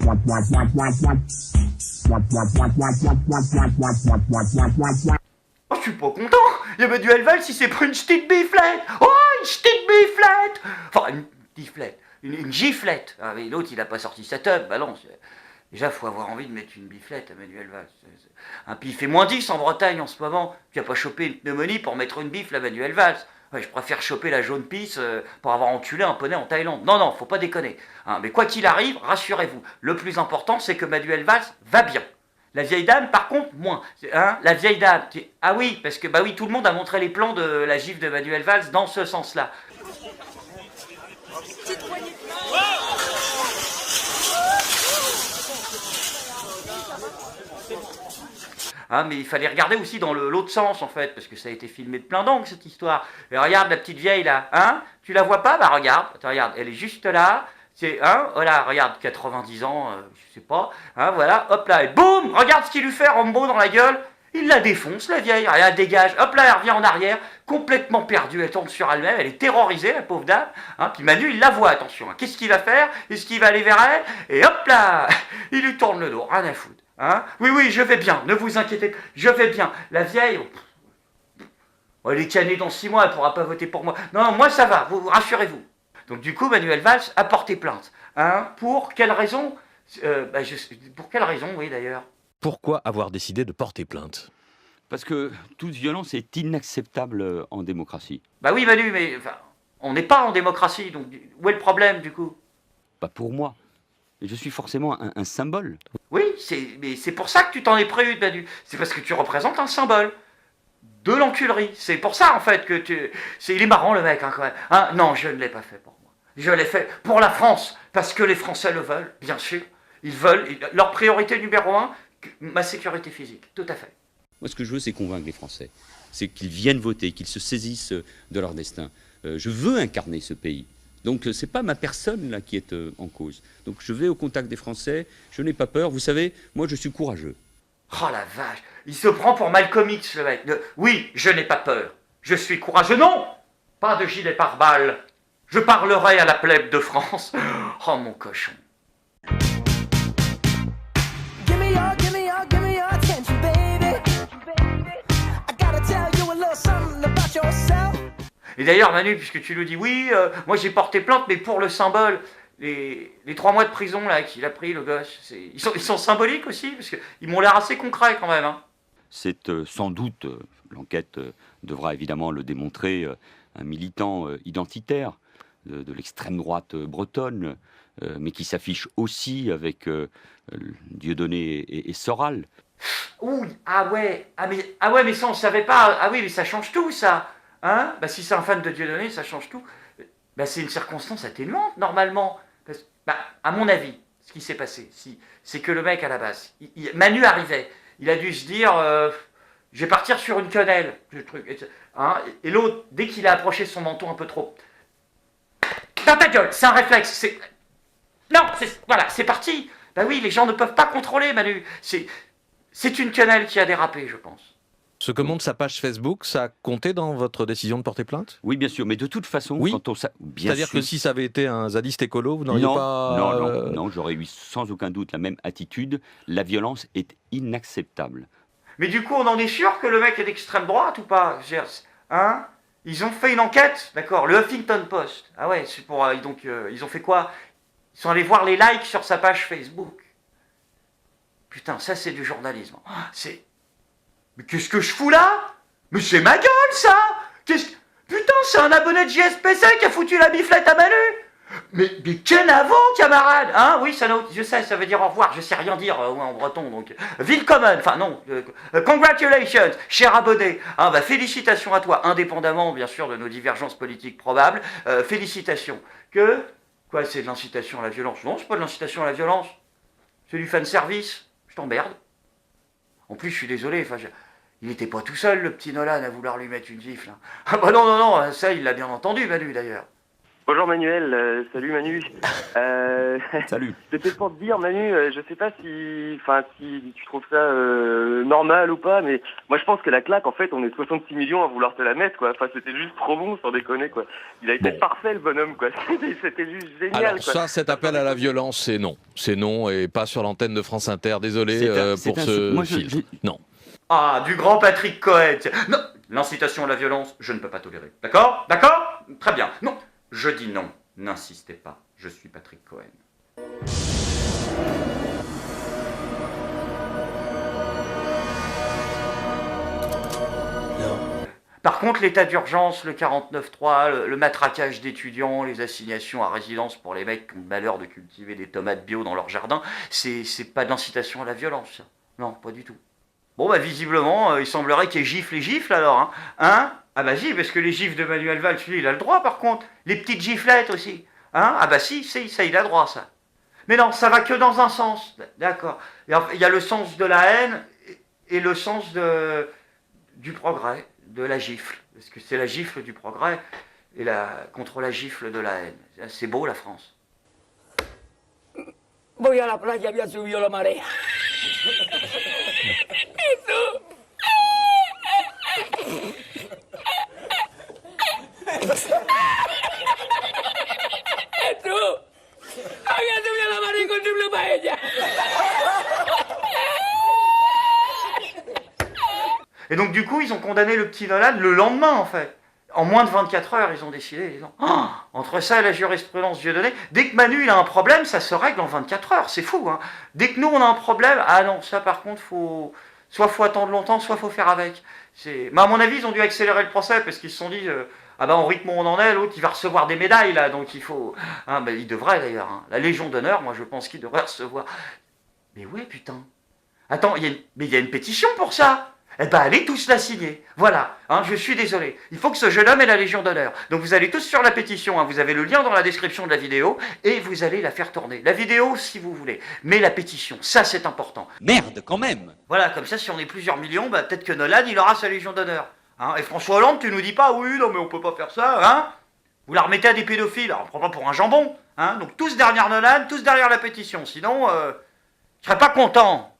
Oh, je suis pas content. Il y a Manuel Valls si c'est pour une petite biflette. Oh, une petite biflette. Enfin, une biflette. Une giflette. Ah, mais l'autre, il a pas sorti sa teub. Bah non. Déjà, faut avoir envie de mettre une biflette à Manuel Valls. Puis il fait -10 en Bretagne en ce moment. Tu vas pas choper une pneumonie pour mettre une bifle à Manuel Valls. Ouais, je préfère choper la jaune pisse pour avoir enculé un poney en Thaïlande. Non, non, faut pas déconner. Hein, mais quoi qu'il arrive, rassurez-vous, le plus important, c'est que Manuel Valls va bien. La vieille dame, par contre, moins. Hein, la vieille dame. Ah oui, parce que bah oui, tout le monde a montré les plans de la gifle de Manuel Valls dans ce sens-là. Hein, mais il fallait regarder aussi dans l'autre sens, en fait, parce que ça a été filmé de plein d'angles, cette histoire. Et regarde la petite vieille, là, hein? Tu la vois pas? Bah regarde, attends, regarde, elle est juste là. C'est, hein, voilà, regarde, 90 ans, je sais pas, hein, voilà, hop là, et boum, regarde ce qu'il lui fait, Rambo dans la gueule, il la défonce, la vieille, elle dégage, hop là, elle revient en arrière, complètement perdue, elle tourne sur elle-même, elle est terrorisée, la pauvre dame, hein, puis Manu, il la voit, attention, hein, qu'est-ce qu'il va faire? Est-ce qu'il va aller vers elle? Et hop là, il lui tourne le dos, rien à foutre, hein, oui, oui, je vais bien, ne vous inquiétez pas, je vais bien, la vieille, elle est canée dans 6 mois, elle pourra pas voter pour moi, non, moi ça va, vous rassurez-vous. Donc du coup, Manuel Valls a porté plainte. Hein, pour quelle raison pour quelle raison, oui, d'ailleurs. Pourquoi avoir décidé de porter plainte? Parce que toute violence est inacceptable en démocratie. Bah oui, Manu, mais enfin, on n'est pas en démocratie, donc où est le problème, du coup? Pas pour moi. Je suis forcément un symbole. Oui, mais c'est pour ça que tu t'en es prévu, Manu. C'est parce que tu représentes un symbole de l'enculerie. C'est pour ça, en fait, que il est marrant, le mec, hein, quand même. Hein, non, je ne l'ai pas fait pour moi. Je l'ai fait pour la France, parce que les Français le veulent, bien sûr. Ils veulent, leur priorité numéro 1, ma sécurité physique, tout à fait. Moi, ce que je veux, c'est convaincre les Français. C'est qu'ils viennent voter, qu'ils se saisissent de leur destin. Je veux incarner ce pays. Donc, ce n'est pas ma personne là qui est en cause. Donc, je vais au contact des Français, je n'ai pas peur. Vous savez, moi, je suis courageux. Oh la vache, il se prend pour Malcolm X, le mec. Oui, je n'ai pas peur. Je suis courageux. Non, pas de gilet pare-balles. Je parlerai à la plèbe de France. Oh mon cochon. Et d'ailleurs, Manu, puisque tu nous dis, oui, moi j'ai porté plainte, mais pour le symbole, les 3 mois de prison là qu'il a pris, le gosse, ils sont symboliques aussi, parce qu'ils m'ont l'air assez concrets quand même. Hein. C'est sans doute, l'enquête devra évidemment le démontrer, un militant identitaire de l'extrême droite bretonne, mais qui s'affiche aussi avec Dieudonné et Soral. Ouh, ah ouais, mais ça on savait pas. Ah oui, mais ça change tout, ça. Hein? Bah si c'est un fan de Dieudonné, ça change tout. Bah c'est une circonstance atténuante normalement. Bah, à mon avis, ce qui s'est passé, c'est que le mec à la base, Manu arrivait, il a dû se dire, je vais partir sur une quenelle, le truc. Hein? Et l'autre, dès qu'il a approché son menton un peu trop, dans ta gueule, c'est un réflexe. Non, voilà, c'est parti. Bah oui, les gens ne peuvent pas contrôler, Manu. C'est une quenelle qui a dérapé, je pense. Ce que montre sa page Facebook, ça a compté dans votre décision de porter plainte? Oui, bien sûr, mais de toute façon, oui. quand on... C'est-à-dire que si ça avait été un zadiste écolo, vous n'auriez pas... Non, j'aurais eu sans aucun doute la même attitude. La violence est inacceptable. Mais du coup, on en est sûr que le mec est d'extrême droite ou pas? Hein? Ils ont fait une enquête, d'accord, le Huffington Post. Ah ouais, c'est pour... donc, ils ont fait quoi? Ils sont allés voir les likes sur sa page Facebook. Putain, ça c'est du journalisme. Mais qu'est-ce que je fous là? Mais c'est ma gueule, ça! Putain, c'est un abonné de JSPC qui a foutu la biflette à Manu! Mais quel avant, camarade! Hein? Oui, je sais, ça veut dire au revoir, je sais rien dire en breton, donc... Willkommen, enfin non, congratulations, cher abonné! Hein, bah, félicitations à toi, indépendamment, bien sûr, de nos divergences politiques probables. Félicitations. Quoi, c'est de l'incitation à la violence? Non, c'est pas de l'incitation à la violence. C'est du fanservice. Je t'emmerde. En plus, je suis désolé, il n'était pas tout seul, le petit Nolan, à vouloir lui mettre une gifle. Hein. Ah bah non, ça, il l'a bien entendu, Manu, d'ailleurs. Bonjour Manuel, salut Manu. Salut. C'était pour te dire Manu, je sais pas si tu trouves ça normal ou pas, mais moi je pense que la claque en fait on est 66 millions à vouloir te la mettre quoi. Enfin c'était juste trop bon sans déconner quoi. Il a été parfait le bonhomme quoi. C'était juste génial. Alors quoi. ça, cet appel à la violence, c'est non. C'est non et pas sur l'antenne de France Inter. Désolé pour ce moi, filtre. Non. Ah, du grand Patrick Cohen. Non, l'incitation à la violence, je ne peux pas tolérer. D'accord? D'accord? Très bien. Non, je dis non. N'insistez pas. Je suis Patrick Cohen. Par contre, l'état d'urgence, le 49.3, le matraquage d'étudiants, les assignations à résidence pour les mecs qui ont le malheur de cultiver des tomates bio dans leur jardin, c'est pas de l'incitation à la violence, ça. Non, pas du tout. Bon, bah visiblement, il semblerait qu'il y ait gifles et gifles alors, hein. Hein? Ah bah si, parce que les gifles de Manuel Valls, lui, il a le droit par contre. Les petites giflettes aussi. Hein? Ah bah si, ça, il a droit, ça. Mais non, ça va que dans un sens. D'accord. Il y a le sens de la haine et le sens du progrès, de la gifle. Parce que c'est la gifle du progrès et contre la gifle de la haine. C'est beau, la France. Voy a la playa, había subido la marea. Jesús, había subido la marea y encontré una paella. Et donc du coup, ils ont condamné le petit Nolan le lendemain, en fait. En moins de 24 heures, ils ont décidé. Entre ça et la jurisprudence Dieudonné, dès que Manu il a un problème, ça se règle en 24 heures. C'est fou, hein. Dès que nous on a un problème, ah non, ça par contre, soit faut attendre longtemps, soit faut faire avec. Mais à mon avis, ils ont dû accélérer le procès parce qu'ils se sont dit, ah bah au rythme où on en est, l'autre il va recevoir des médailles là, donc il faut. Ah bah il devrait d'ailleurs. Hein. La Légion d'honneur, moi je pense qu'il devrait recevoir. Mais ouais, putain. Attends, mais il y a une pétition pour ça. Eh ben, allez tous la signer. Voilà, hein, je suis désolé. Il faut que ce jeune homme ait la Légion d'honneur. Donc vous allez tous sur la pétition, hein, vous avez le lien dans la description de la vidéo, et vous allez la faire tourner. La vidéo, si vous voulez. Mais la pétition, ça c'est important. Merde, quand même. Voilà, comme ça, si on est plusieurs millions, bah, peut-être que Nolan, il aura sa Légion d'honneur. Hein. Et François Hollande, tu nous dis pas, oui, non mais on peut pas faire ça, hein. Vous la remettez à des pédophiles, alors on prend pas pour un jambon. Hein. Donc tous derrière Nolan, tous derrière la pétition, sinon, je serais pas content.